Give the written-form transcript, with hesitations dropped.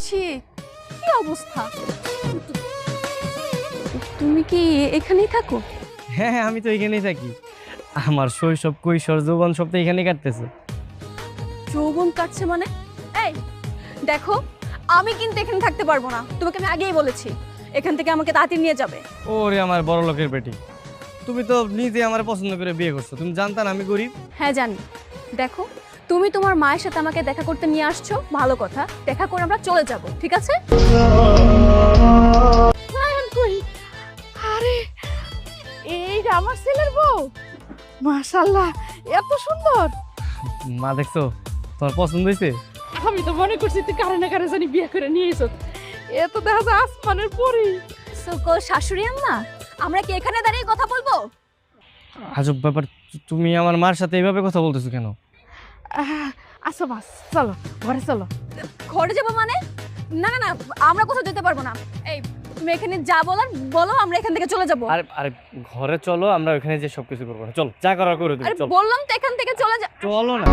ছি, কি অবস্থা! তুমি কি এখানেই থাকো? হ্যাঁ হ্যাঁ, আমি তো এখানেই থাকি। আমার শৈশব কৈশোর যৌবন সব তো এখানেই কাটতেছে। যৌবন কাটছে মানে? এই দেখো, আমি কিন্তু এখানে থাকতে পারবো না, তোমাকে আমি আগেই বলেছি। এখান থেকে আমাকে তাড়াতাড়ি নিয়ে যাবে। ওরে আমার বড় লোকের বেটি, তুমি তো নিজে আমার পছন্দ করে বিয়ে করছো। তুমি জানতা না আমি গরিব? হ্যাঁ জানি। দেখো, তুমি তোমার মায়ের সাথে আমাকে দেখা করতে নিয়ে আসছো, ভালো কথা। দেখা করে আমরা চলে যাব, ঠিক আছে? আরে এইটা আমার ছেলের বউ, মাশাআল্লাহ, এত সুন্দর। মা দেখছো, তোমার পছন্দ হয়েছে? আমি তো মনে করছি তুই কারে না কারে জানি বিয়ে করে নিয়ে এসো। এ তো দেখা যায় আসমানের পরি। সকল শাশুড়ি আম্মা, আমরা কি এখানে দাঁড়িয়ে কথা বলবো? আজব ব্যাপার, তুমি আমার মার সাথে এইভাবে কথা বলতেছো কেন? আসো বাস, চলো ঘরে চলো। ঘরে যাবো মানে? না না না, আমরা কোথাও যেতে পারবো না। এই তুমি এখানে যা বলার বলো, আমরা এখান থেকে চলে যাবো। আরে আরে ঘরে চলো, আমরা ওখানে যে সবকিছু করবো না। চলো, যা করার করে তুমি, আরে চলো। বললাম তো এখান থেকে চলে যা। চলো না।